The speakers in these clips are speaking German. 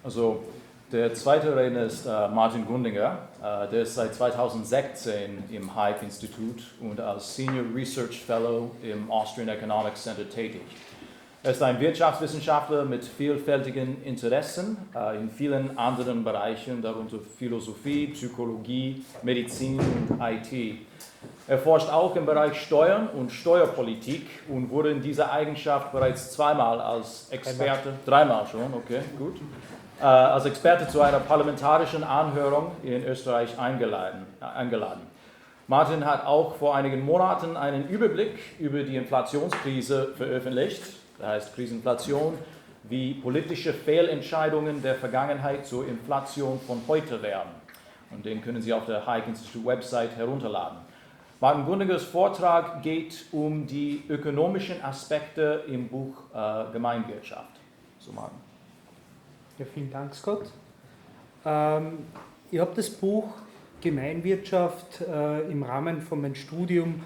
Also der zweite Redner ist Martin Gundinger. Der ist seit 2016 im Hayek-Institut und als Senior Research Fellow im Austrian Economics Center tätig. Er ist ein Wirtschaftswissenschaftler mit vielfältigen Interessen in vielen anderen Bereichen, darunter Philosophie, Psychologie, Medizin und IT. Er forscht auch im Bereich Steuern und Steuerpolitik und wurde in dieser Eigenschaft bereits zweimal als Experte, dreimal schon, okay, gut, als Experte zu einer parlamentarischen Anhörung in Österreich eingeladen. Martin hat auch vor einigen Monaten einen Überblick über die Inflationskrise veröffentlicht, das heißt Kriseninflation, wie politische Fehlentscheidungen der Vergangenheit zur Inflation von heute werden. Und den können Sie auf der Hayek-Institut-Website herunterladen. Martin Gundingers Vortrag geht um die ökonomischen Aspekte im Buch Gemeinwirtschaft. So, Martin. Ja, vielen Dank, Scott. Ich habe das Buch Gemeinwirtschaft im Rahmen von meinem Studium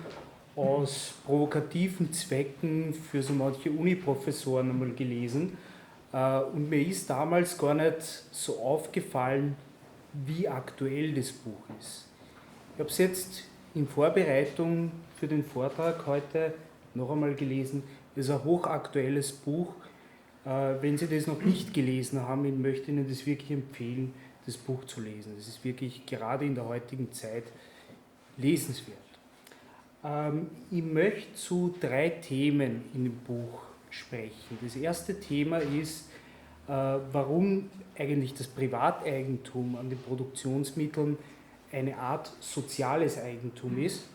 aus provokativen Zwecken für so manche Uni-Professoren einmal gelesen. Und mir ist damals gar nicht so aufgefallen, wie aktuell das Buch ist. Ich habe es jetzt in Vorbereitung für den Vortrag heute noch einmal gelesen. Es ist ein hochaktuelles Buch. Wenn Sie das noch nicht gelesen haben, ich möchte Ihnen das wirklich empfehlen, das Buch zu lesen. Es ist wirklich gerade in der heutigen Zeit lesenswert. Ich möchte zu 3 Themen in dem Buch sprechen. Das erste Thema ist, warum eigentlich das Privateigentum an den Produktionsmitteln eine Art soziales Eigentum ist.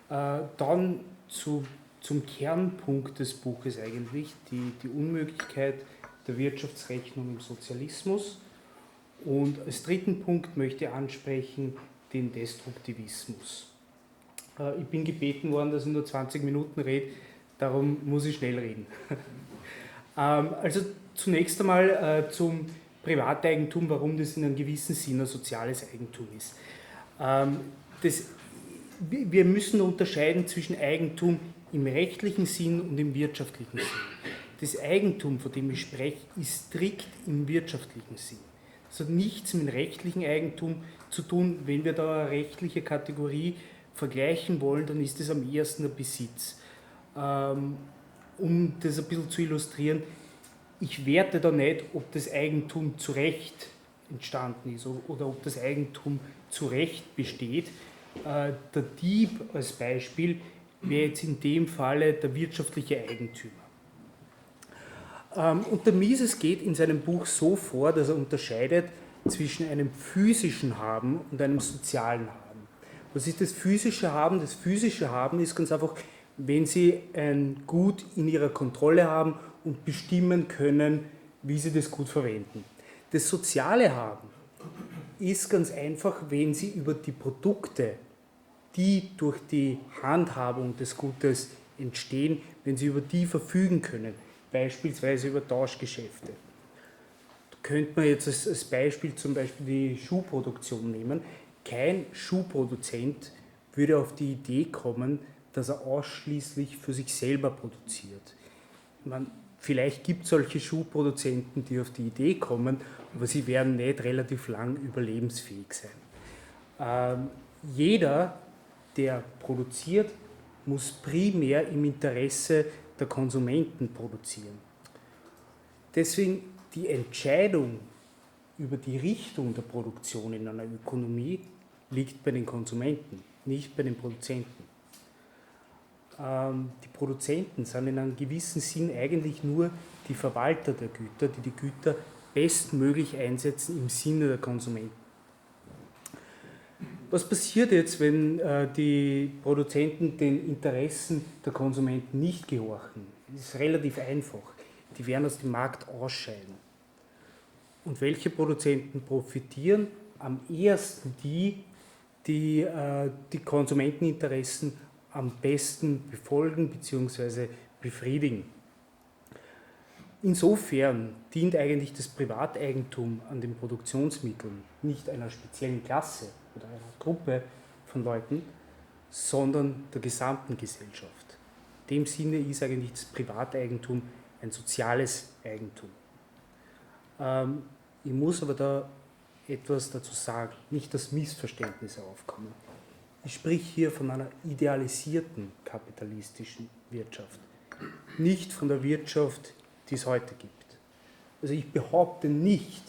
Dann zum Kernpunkt des Buches eigentlich, die Unmöglichkeit der Wirtschaftsrechnung im Sozialismus. Und als dritten Punkt möchte ich ansprechen den Destruktivismus. Ich bin gebeten worden, dass ich nur 20 Minuten rede, darum muss ich schnell reden. Also zunächst einmal zum Privateigentum, warum das in einem gewissen Sinn ein soziales Eigentum ist. Wir müssen unterscheiden zwischen Eigentum im rechtlichen Sinn und im wirtschaftlichen Sinn. Das Eigentum, von dem ich spreche, ist strikt im wirtschaftlichen Sinn. Das hat nichts mit rechtlichem Eigentum zu tun. Wenn wir da eine rechtliche Kategorie vergleichen wollen, dann ist das am ehesten ein Besitz. Um das ein bisschen zu illustrieren, ich werte da nicht, ob das Eigentum zu Recht entstanden ist oder ob das Eigentum zu Recht besteht. Der Dieb als Beispiel wäre jetzt in dem Falle der wirtschaftliche Eigentümer. Und der Mises geht in seinem Buch so vor, dass er unterscheidet zwischen einem physischen Haben und einem sozialen Haben. Was ist das physische Haben? Das physische Haben ist ganz einfach, wenn Sie ein Gut in Ihrer Kontrolle haben und bestimmen können, wie Sie das Gut verwenden. Das soziale Haben ist ganz einfach, wenn Sie über die Produkte, die durch die Handhabung des Gutes entstehen, wenn Sie über die verfügen können, beispielsweise über Tauschgeschäfte. Da könnte man jetzt als Beispiel zum Beispiel die Schuhproduktion nehmen. Kein Schuhproduzent würde auf die Idee kommen, dass er ausschließlich für sich selber produziert. Vielleicht gibt es solche Schuhproduzenten, die auf die Idee kommen, aber sie werden nicht relativ lang überlebensfähig sein. Jeder, der produziert, muss primär im Interesse der Konsumenten produzieren. Deswegen die Entscheidung über die Richtung der Produktion in einer Ökonomie liegt bei den Konsumenten, nicht bei den Produzenten. Die Produzenten sind in einem gewissen Sinn eigentlich nur die Verwalter der Güter, die die Güter bestmöglich einsetzen im Sinne der Konsumenten. Was passiert jetzt, wenn die Produzenten den Interessen der Konsumenten nicht gehorchen? Das ist relativ einfach. Die werden aus dem Markt ausscheiden. Und welche Produzenten profitieren? Am ehesten die Konsumenteninteressen am besten befolgen bzw. befriedigen. Insofern dient eigentlich das Privateigentum an den Produktionsmitteln nicht einer speziellen Klasse oder einer Gruppe von Leuten, sondern der gesamten Gesellschaft. In dem Sinne ist eigentlich das Privateigentum ein soziales Eigentum. Ich muss aber da etwas dazu sagen, nicht dass Missverständnisse aufkommen. Ich spreche hier von einer idealisierten kapitalistischen Wirtschaft, nicht von der Wirtschaft, die es heute gibt. Also ich behaupte nicht,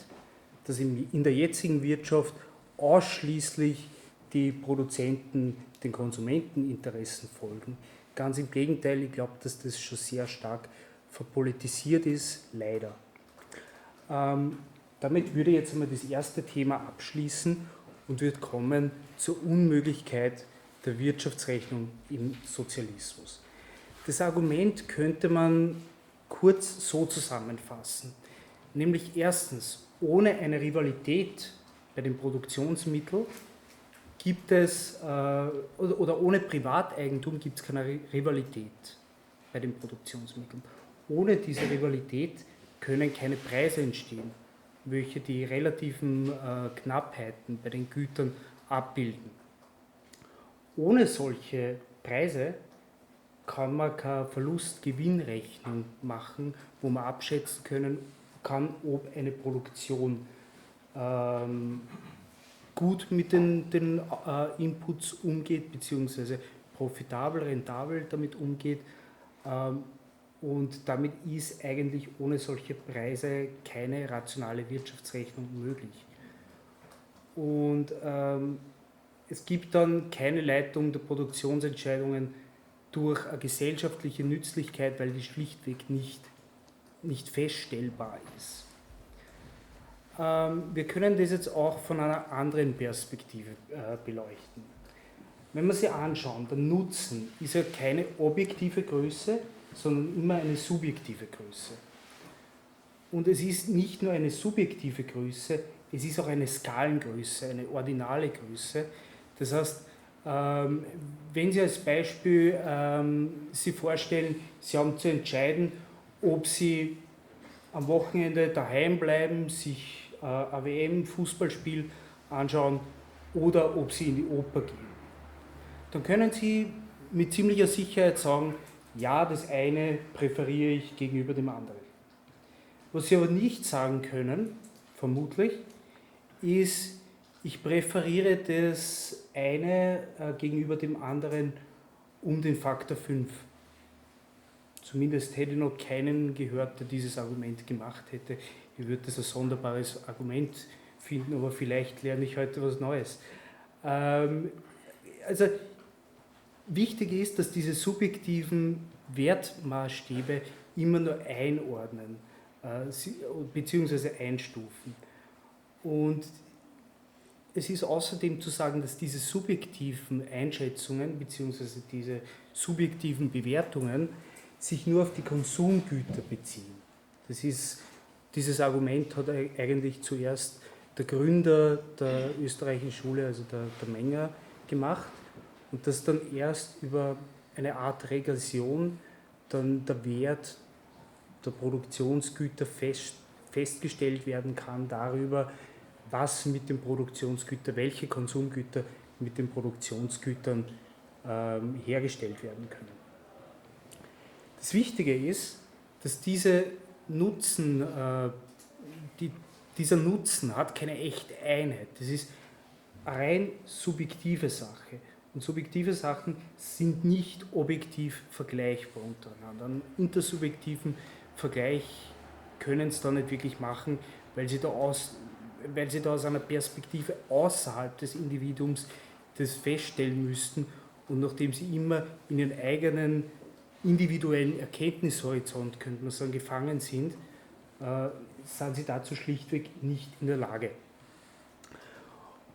dass in der jetzigen Wirtschaft ausschließlich die Produzenten den Konsumenteninteressen folgen. Ganz im Gegenteil, ich glaube, dass das schon sehr stark verpolitisiert ist, leider. Damit würde ich jetzt einmal das erste Thema abschließen und würde kommen zur Unmöglichkeit der Wirtschaftsrechnung im Sozialismus. Das Argument könnte man kurz so zusammenfassen, nämlich erstens, ohne eine Rivalität bei den Produktionsmitteln gibt es, oder ohne Privateigentum gibt es keine Rivalität bei den Produktionsmitteln. Ohne diese Rivalität können keine Preise entstehen, welche die relativen Knappheiten bei den Gütern abbilden. Ohne solche Preise kann man keine Verlust-Gewinn-Rechnung machen, wo man abschätzen kann, ob eine Produktion gut mit den Inputs umgeht, beziehungsweise profitabel, rentabel damit umgeht. Und damit ist eigentlich ohne solche Preise keine rationale Wirtschaftsrechnung möglich. Und es gibt dann keine Leitung der Produktionsentscheidungen durch eine gesellschaftliche Nützlichkeit, weil die schlichtweg nicht feststellbar ist. Wir können das jetzt auch von einer anderen Perspektive beleuchten. Wenn wir sie anschauen, der Nutzen ist ja keine objektive Größe, sondern immer eine subjektive Größe. Und es ist nicht nur eine subjektive Größe, es ist auch eine Skalengröße, eine ordinale Größe. Das heißt, wenn Sie als Beispiel sich vorstellen, Sie haben zu entscheiden, ob Sie am Wochenende daheim bleiben, sich ein WM-Fußballspiel anschauen oder ob Sie in die Oper gehen, dann können Sie mit ziemlicher Sicherheit sagen, ja, das eine präferiere ich gegenüber dem anderen. Was Sie aber nicht sagen können, vermutlich, ist, ich präferiere das eine gegenüber dem anderen um den Faktor 5. Zumindest hätte ich noch keinen gehört, der dieses Argument gemacht hätte. Ich würde das ein sonderbares Argument finden, aber vielleicht lerne ich heute was Neues. Also wichtig ist, dass diese subjektiven Wertmaßstäbe immer nur einordnen bzw. einstufen. Und es ist außerdem zu sagen, dass diese subjektiven Einschätzungen bzw. diese subjektiven Bewertungen sich nur auf die Konsumgüter beziehen. Dieses Argument hat eigentlich zuerst der Gründer der österreichischen Schule, also der Menger, gemacht und dass dann erst über eine Art Regression dann der Wert der Produktionsgüter festgestellt werden kann darüber, was mit den Produktionsgütern, welche Konsumgüter mit den Produktionsgütern hergestellt werden können. Das Wichtige ist, dass dieser Nutzen hat keine echte Einheit. Das ist eine rein subjektive Sache. Und subjektive Sachen sind nicht objektiv vergleichbar untereinander. Einen intersubjektiven Vergleich können sie da nicht wirklich machen, weil sie da aus einer Perspektive außerhalb des Individuums das feststellen müssten und nachdem sie immer in ihren eigenen individuellen Erkenntnishorizont, könnte man sagen, gefangen sind, sind sie dazu schlichtweg nicht in der Lage.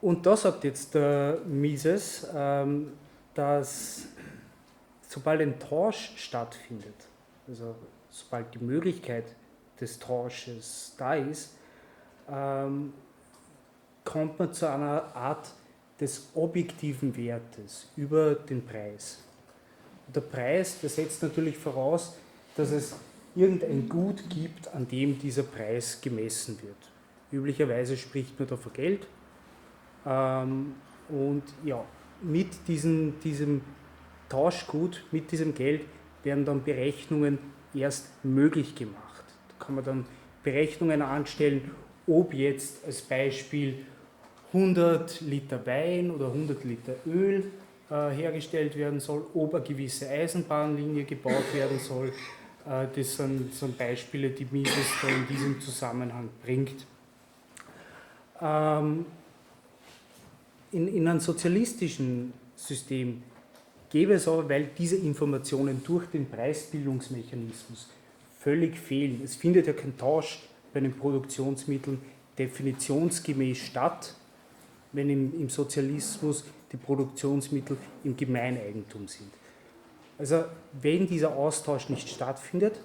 Und da sagt jetzt der Mises, dass sobald ein Tausch stattfindet, also sobald die Möglichkeit des Tausches da ist, kommt man zu einer Art des objektiven Wertes über den Preis. Und der Preis, der setzt natürlich voraus, dass es irgendein Gut gibt, an dem dieser Preis gemessen wird. Üblicherweise spricht man da von Geld. Und ja, mit diesem Tauschgut, mit diesem Geld werden dann Berechnungen erst möglich gemacht. Da kann man dann Berechnungen anstellen, ob jetzt als Beispiel 100 Liter Wein oder 100 Liter Öl hergestellt werden soll, ob eine gewisse Eisenbahnlinie gebaut werden soll. Das sind Beispiele, die Mises da in diesem Zusammenhang bringt. In einem sozialistischen System gäbe es aber, weil diese Informationen durch den Preisbildungsmechanismus völlig fehlen. Es findet ja kein Tausch bei den Produktionsmitteln definitionsgemäß statt, wenn im Sozialismus die Produktionsmittel im Gemeineigentum sind. Also wenn dieser Austausch nicht stattfindet,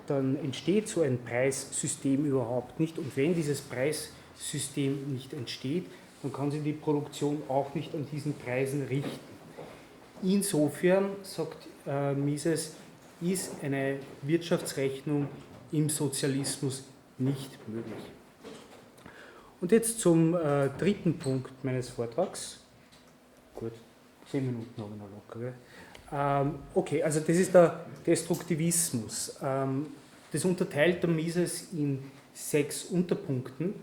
dann entsteht so ein Preissystem überhaupt nicht. Und wenn dieses Preissystem nicht entsteht, dann kann sich die Produktion auch nicht an diesen Preisen richten. Insofern, sagt Mises, ist eine Wirtschaftsrechnung im Sozialismus nicht möglich. Und jetzt zum dritten Punkt meines Vortrags. Gut, 10 Minuten habe ich noch locker. Okay, also das ist der Destruktivismus. Das unterteilt der Mises in 6 Unterpunkten.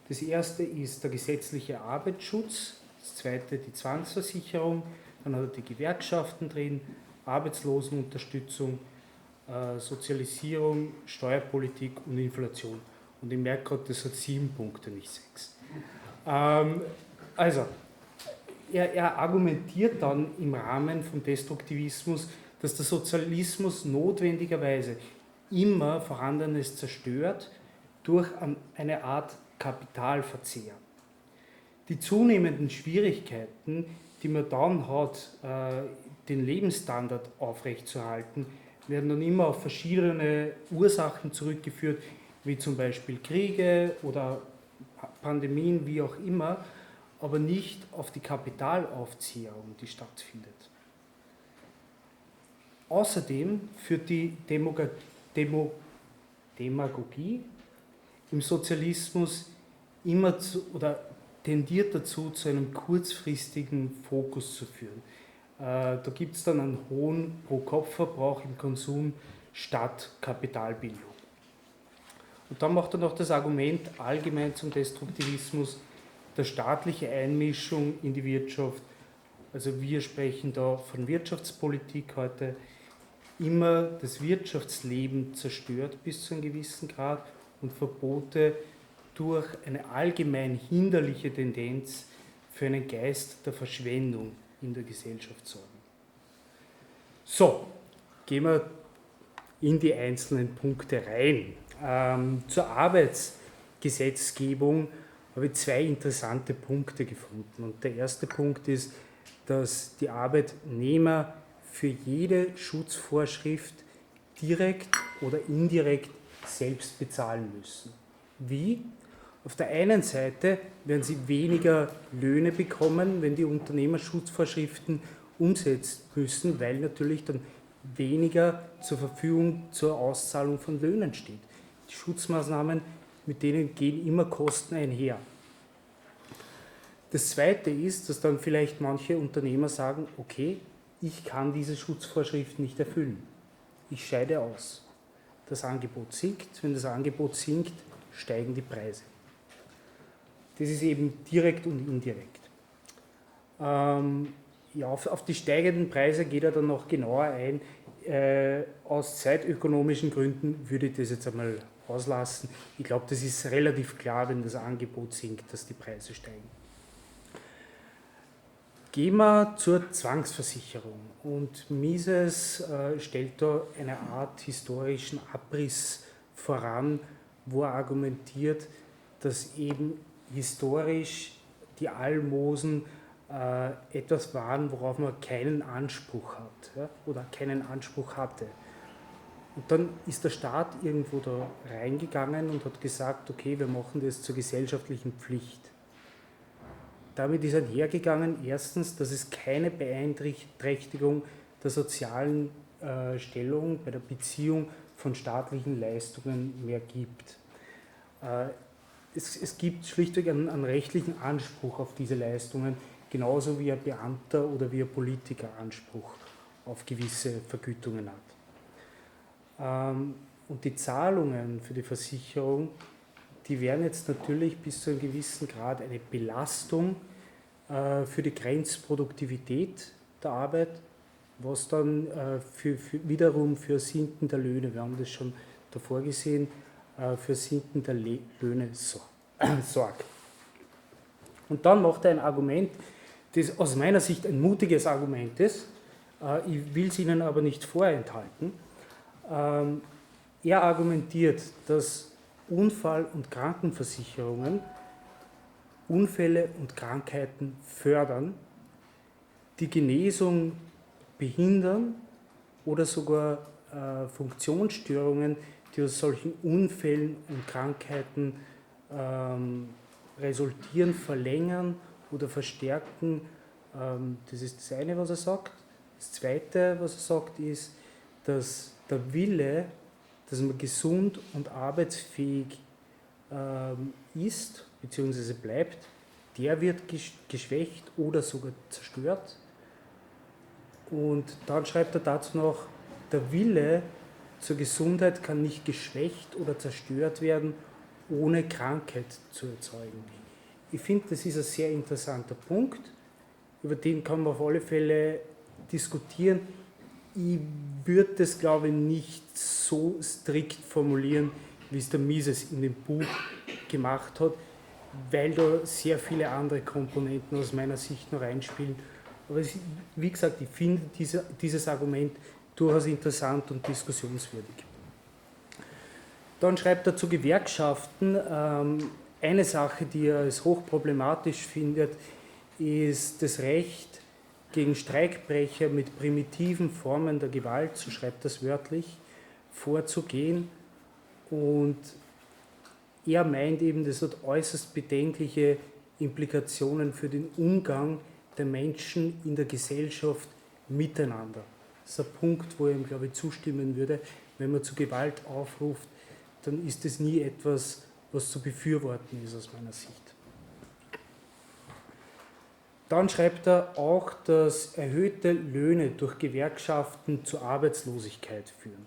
Das erste ist der gesetzliche Arbeitsschutz, das zweite die Zwangsversicherung, dann hat er die Gewerkschaften drin, Arbeitslosenunterstützung, Sozialisierung, Steuerpolitik und Inflation. Und ich merke gerade, das hat 7 Punkte, nicht 6. Also, er argumentiert dann im Rahmen vom Destruktivismus, dass der Sozialismus notwendigerweise immer Vorhandenes zerstört durch eine Art Kapitalverzehr. Die zunehmenden Schwierigkeiten, die man dann hat, den Lebensstandard aufrechtzuerhalten, werden dann immer auf verschiedene Ursachen zurückgeführt, wie zum Beispiel Kriege oder Pandemien, wie auch immer, aber nicht auf die Kapitalaufzehrung, die stattfindet. Außerdem führt die Demagogie im Sozialismus immer oder tendiert dazu, zu einem kurzfristigen Fokus zu führen. Da gibt es dann einen hohen Pro-Kopf-Verbrauch im Konsum statt Kapitalbildung. Und dann macht er noch das Argument allgemein zum Destruktivismus der staatliche Einmischung in die Wirtschaft. Also wir sprechen da von Wirtschaftspolitik heute, immer das Wirtschaftsleben zerstört bis zu einem gewissen Grad und Verbote durch eine allgemein hinderliche Tendenz für einen Geist der Verschwendung in der Gesellschaft sorgen. So, gehen wir in die einzelnen Punkte rein. Zur Arbeitsgesetzgebung habe ich 2 interessante Punkte gefunden. Und der erste Punkt ist, dass die Arbeitnehmer für jede Schutzvorschrift direkt oder indirekt selbst bezahlen müssen. Wie? Auf der einen Seite werden sie weniger Löhne bekommen, wenn die Unternehmer Schutzvorschriften umsetzen müssen, weil natürlich dann weniger zur Verfügung zur Auszahlung von Löhnen steht. Die Schutzmaßnahmen, mit denen gehen immer Kosten einher. Das Zweite ist, dass dann vielleicht manche Unternehmer sagen, okay, ich kann diese Schutzvorschriften nicht erfüllen. Ich scheide aus. Das Angebot sinkt. Wenn das Angebot sinkt, steigen die Preise. Das ist eben direkt und indirekt. Auf die steigenden Preise geht er dann noch genauer ein. Aus zeitökonomischen Gründen würde ich das jetzt einmal auslassen. Ich glaube, das ist relativ klar, wenn das Angebot sinkt, dass die Preise steigen. Gehen wir zur Zwangsversicherung. Und Mises stellt da eine Art historischen Abriss voran, wo er argumentiert, dass eben historisch die Almosen etwas waren, worauf man keinen Anspruch hat, ja, oder keinen Anspruch hatte. Und dann ist der Staat irgendwo da reingegangen und hat gesagt, okay, wir machen das zur gesellschaftlichen Pflicht. Damit ist einhergegangen, erstens, dass es keine Beeinträchtigung der sozialen Stellung bei der Beziehung von staatlichen Leistungen mehr gibt. Es gibt schlichtweg einen rechtlichen Anspruch auf diese Leistungen, genauso wie ein Beamter oder wie ein Politiker Anspruch auf gewisse Vergütungen hat. Und die Zahlungen für die Versicherung die wären jetzt natürlich bis zu einem gewissen Grad eine Belastung für die Grenzproduktivität der Arbeit, was dann wiederum für Sinken der Löhne, wir haben das schon davor gesehen, für Sinken der Löhne sorgt. Und dann macht er ein Argument, das aus meiner Sicht ein mutiges Argument ist, ich will es Ihnen aber nicht vorenthalten. Er argumentiert, dass Unfall- und Krankenversicherungen Unfälle und Krankheiten fördern, die Genesung behindern oder sogar Funktionsstörungen, die aus solchen Unfällen und Krankheiten resultieren, verlängern oder verstärken. Das ist das eine, was er sagt. Das zweite, was er sagt, ist, dass der Wille, dass man gesund und arbeitsfähig ist bzw. bleibt, der wird geschwächt oder sogar zerstört. Und dann schreibt er dazu noch, der Wille zur Gesundheit kann nicht geschwächt oder zerstört werden, ohne Krankheit zu erzeugen. Ich finde, das ist ein sehr interessanter Punkt, über den kann man auf alle Fälle diskutieren. Ich würde das, glaube ich, nicht so strikt formulieren, wie es der Mises in dem Buch gemacht hat, weil da sehr viele andere Komponenten aus meiner Sicht noch reinspielen. Aber wie gesagt, ich finde dieses Argument durchaus interessant und diskussionswürdig. Dann schreibt er zu Gewerkschaften, eine Sache, die er als hochproblematisch findet, ist das Recht, gegen Streikbrecher mit primitiven Formen der Gewalt, so schreibt er es wörtlich, vorzugehen. Und er meint eben, das hat äußerst bedenkliche Implikationen für den Umgang der Menschen in der Gesellschaft miteinander. Das ist ein Punkt, wo ich ihm, glaube ich, zustimmen würde. Wenn man zu Gewalt aufruft, dann ist es nie etwas, was zu befürworten ist aus meiner Sicht. Dann schreibt er auch, dass erhöhte Löhne durch Gewerkschaften zu Arbeitslosigkeit führen.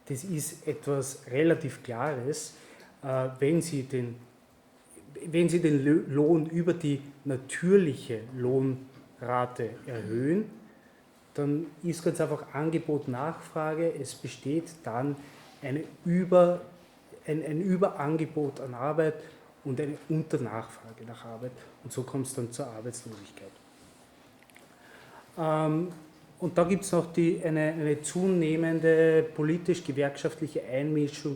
Das ist etwas relativ Klares. Wenn Sie den Lohn über die natürliche Lohnrate erhöhen, dann ist ganz einfach Angebot-Nachfrage. Es besteht dann ein Überangebot an Arbeit und eine Unternachfrage nach Arbeit. Und so kommt es dann zur Arbeitslosigkeit. Und da gibt es noch eine zunehmende politisch-gewerkschaftliche Einmischung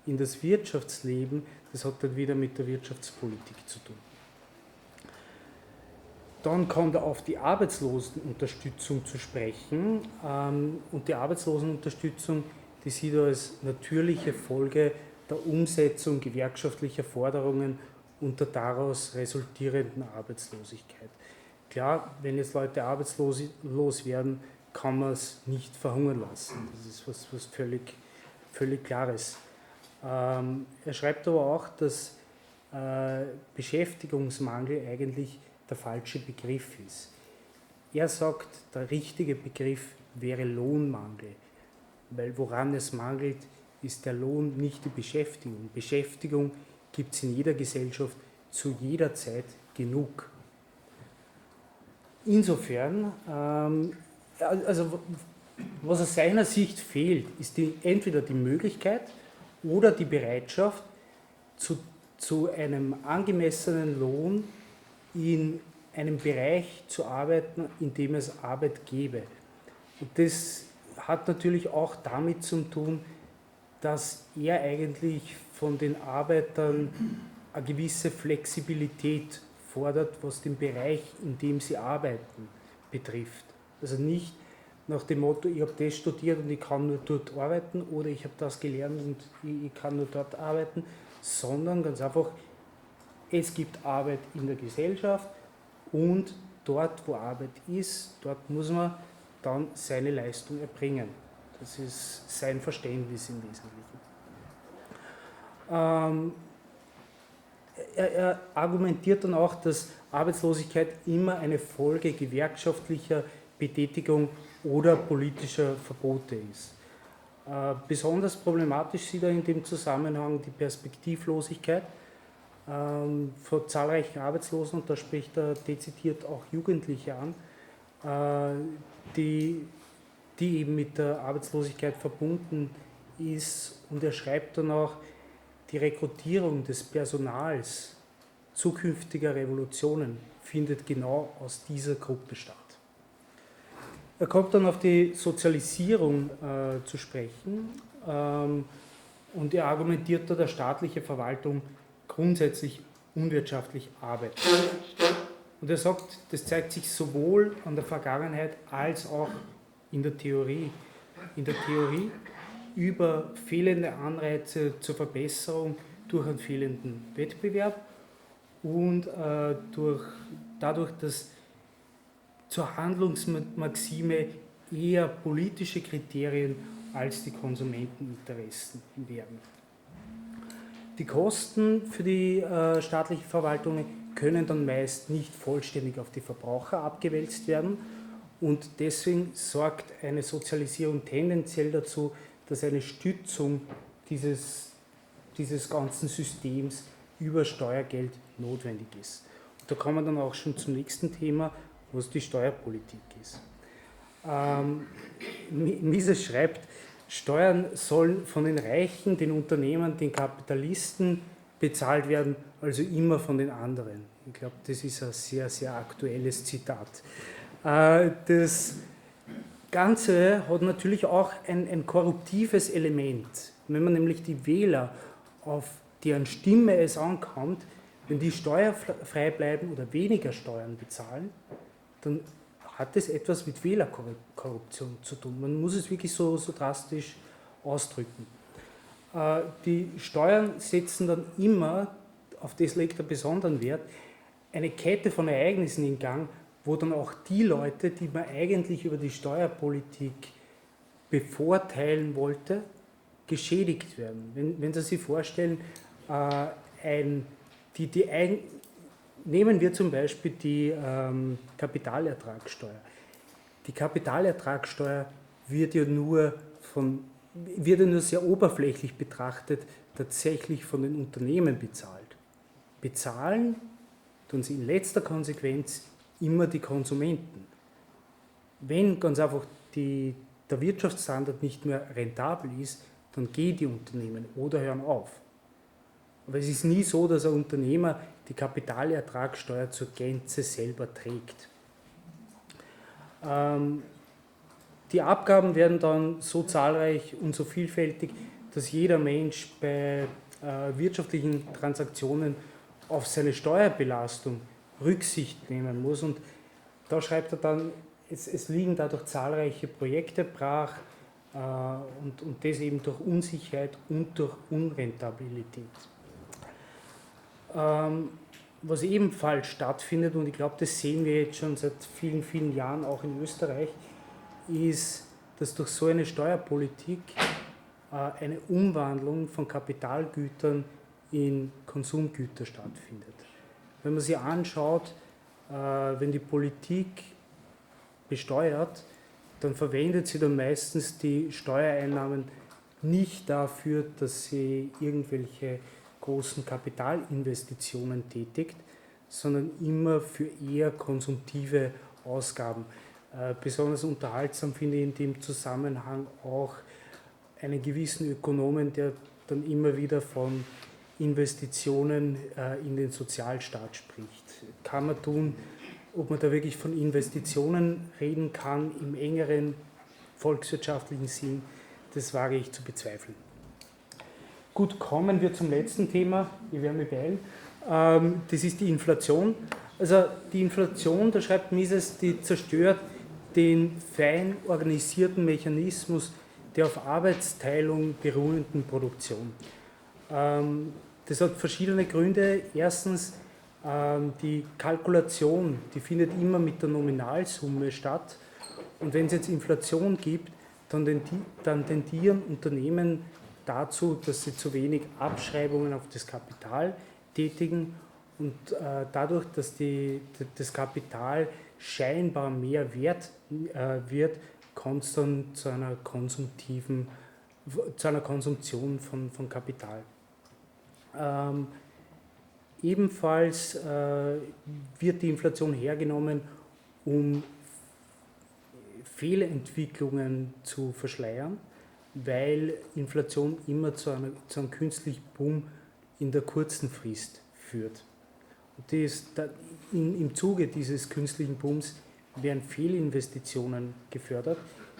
in das Wirtschaftsleben. Das hat dann wieder mit der Wirtschaftspolitik zu tun. Dann kommt er auf die Arbeitslosenunterstützung zu sprechen. Und die Arbeitslosenunterstützung, die sieht er als natürliche Folge der Umsetzung gewerkschaftlicher Forderungen und der daraus resultierenden Arbeitslosigkeit. Klar, wenn jetzt Leute arbeitslos werden, kann man es nicht verhungern lassen. Das ist was völlig Klares. Er schreibt aber auch, dass Beschäftigungsmangel eigentlich der falsche Begriff ist. Er sagt, der richtige Begriff wäre Lohnmangel, weil woran es mangelt, ist der Lohn, nicht die Beschäftigung. Beschäftigung gibt es in jeder Gesellschaft zu jeder Zeit genug. Insofern, also was aus seiner Sicht fehlt, ist entweder die Möglichkeit oder die Bereitschaft, zu einem angemessenen Lohn in einem Bereich zu arbeiten, in dem es Arbeit gäbe. Und das hat natürlich auch damit zu tun, dass er eigentlich von den Arbeitern eine gewisse Flexibilität fordert, was den Bereich, in dem sie arbeiten, betrifft. Also nicht nach dem Motto, ich habe das studiert und ich kann nur dort arbeiten oder ich habe das gelernt und ich kann nur dort arbeiten, sondern ganz einfach, es gibt Arbeit in der Gesellschaft und dort, wo Arbeit ist, dort muss man dann seine Leistung erbringen. Das ist sein Verständnis im Wesentlichen. Er argumentiert dann auch, dass Arbeitslosigkeit immer eine Folge gewerkschaftlicher Betätigung oder politischer Verbote ist. Besonders problematisch sieht er in dem Zusammenhang die Perspektivlosigkeit von zahlreichen Arbeitslosen, und da spricht er dezidiert auch Jugendliche an, die eben mit der Arbeitslosigkeit verbunden ist, und er schreibt dann auch, die Rekrutierung des Personals zukünftiger Revolutionen findet genau aus dieser Gruppe statt. Er kommt dann auf die Sozialisierung zu sprechen und er argumentiert da, dass staatliche Verwaltung grundsätzlich unwirtschaftlich arbeitet. Und er sagt, das zeigt sich sowohl an der Vergangenheit als auch in der Theorie. In der Theorie über fehlende Anreize zur Verbesserung durch einen fehlenden Wettbewerb und dadurch, dass zur Handlungsmaxime eher politische Kriterien als die Konsumenteninteressen werden. Die Kosten für die staatliche Verwaltung können dann meist nicht vollständig auf die Verbraucher abgewälzt werden, und deswegen sorgt eine Sozialisierung tendenziell dazu, dass eine Stützung dieses ganzen Systems über Steuergeld notwendig ist. Und da kommen wir dann auch schon zum nächsten Thema, was die Steuerpolitik ist. Mises schreibt, Steuern sollen von den Reichen, den Unternehmern, den Kapitalisten bezahlt werden, also immer von den anderen. Ich glaube, das ist ein sehr, sehr aktuelles Zitat. Das Ganze hat natürlich auch ein korruptives Element. Wenn man nämlich die Wähler, auf deren Stimme es ankommt, wenn die steuerfrei bleiben oder weniger Steuern bezahlen, dann hat es etwas mit Wählerkorruption zu tun. Man muss es wirklich so drastisch ausdrücken. Die Steuern setzen dann immer, auf das legt er besonderen Wert, eine Kette von Ereignissen in Gang, wo dann auch die Leute, die man eigentlich über die Steuerpolitik bevorteilen wollte, geschädigt werden. Wenn Sie sich vorstellen, nehmen wir zum Beispiel die Kapitalertragssteuer. Die Kapitalertragssteuer wird ja nur sehr oberflächlich betrachtet tatsächlich von den Unternehmen bezahlt. Bezahlen tun sie in letzter Konsequenz immer die Konsumenten. Wenn ganz einfach der Wirtschaftsstandard nicht mehr rentabel ist, dann gehen die Unternehmen oder hören auf. Aber es ist nie so, dass ein Unternehmer die Kapitalertragssteuer zur Gänze selber trägt. Die Abgaben werden dann so zahlreich und so vielfältig, dass jeder Mensch bei wirtschaftlichen Transaktionen auf seine Steuerbelastung Rücksicht nehmen muss. Und da schreibt er dann, es liegen dadurch zahlreiche Projekte brach und das eben durch Unsicherheit und durch Unrentabilität. Was ebenfalls stattfindet, und ich glaube, das sehen wir jetzt schon seit vielen, vielen Jahren auch in Österreich, ist, dass durch so eine Steuerpolitik eine Umwandlung von Kapitalgütern in Konsumgüter stattfindet. Wenn man sich anschaut, wenn die Politik besteuert, dann verwendet sie dann meistens die Steuereinnahmen nicht dafür, dass sie irgendwelche großen Kapitalinvestitionen tätigt, sondern immer für eher konsumtive Ausgaben. Besonders unterhaltsam finde ich in dem Zusammenhang auch einen gewissen Ökonomen, der dann immer wieder von Investitionen in den Sozialstaat spricht. Kann man tun, ob man da wirklich von Investitionen reden kann im engeren volkswirtschaftlichen Sinn, das wage ich zu bezweifeln. Gut, kommen wir zum letzten Thema, ich werde mich beeilen. Das ist die Inflation. Also die Inflation, da schreibt Mises, die zerstört den fein organisierten Mechanismus der auf Arbeitsteilung beruhenden Produktion. Das hat verschiedene Gründe. Erstens, die Kalkulation, die findet immer mit der Nominalsumme statt. Und wenn es jetzt Inflation gibt, dann tendieren Unternehmen dazu, dass sie zu wenig Abschreibungen auf das Kapital tätigen, und dadurch, dass das Kapital scheinbar mehr wert wird, kommt es dann zu einer konsumtiven zu einer Konsumption von Kapital. Ebenfalls wird die Inflation hergenommen, um Fehlentwicklungen zu verschleiern, weil Inflation immer zu einem künstlichen Boom in der kurzen Frist führt. Und im Zuge dieses künstlichen Booms werden Fehlinvestitionen gefördert.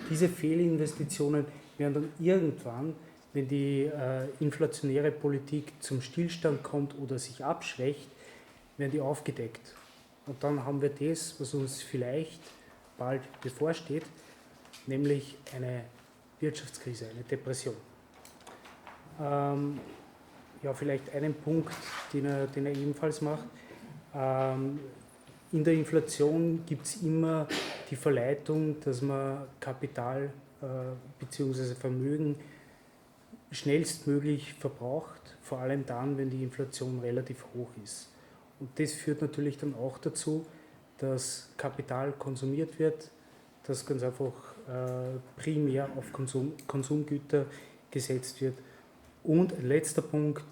Diese Fehlinvestitionen werden dann irgendwann, wenn die inflationäre Politik zum Stillstand kommt oder sich abschwächt, werden die aufgedeckt. Und dann haben wir das, was uns vielleicht bald bevorsteht, nämlich eine Wirtschaftskrise, eine Depression. Ja, vielleicht einen Punkt, den er ebenfalls macht. In der Inflation gibt es immer die Verleitung, dass man Kapital bzw. Vermögen schnellstmöglich verbraucht, vor allem dann, wenn die Inflation relativ hoch ist. Und das führt natürlich dann auch dazu, dass Kapital konsumiert wird, dass ganz einfach primär auf Konsumgüter gesetzt wird. Und ein letzter Punkt,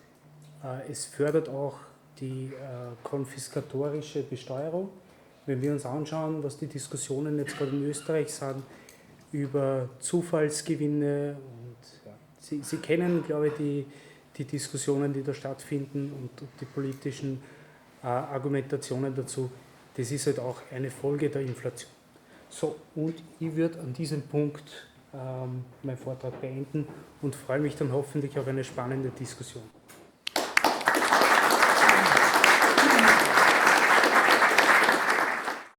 es fördert auch die konfiskatorische Besteuerung. Wenn wir uns anschauen, was die Diskussionen jetzt gerade in Österreich sind über Zufallsgewinne, und ja, Sie kennen, glaube ich, die Diskussionen, die da stattfinden und die politischen Argumentationen dazu, das ist halt auch eine Folge der Inflation. So, und ich würde an diesem Punkt meinen Vortrag beenden und freue mich dann hoffentlich auf eine spannende Diskussion.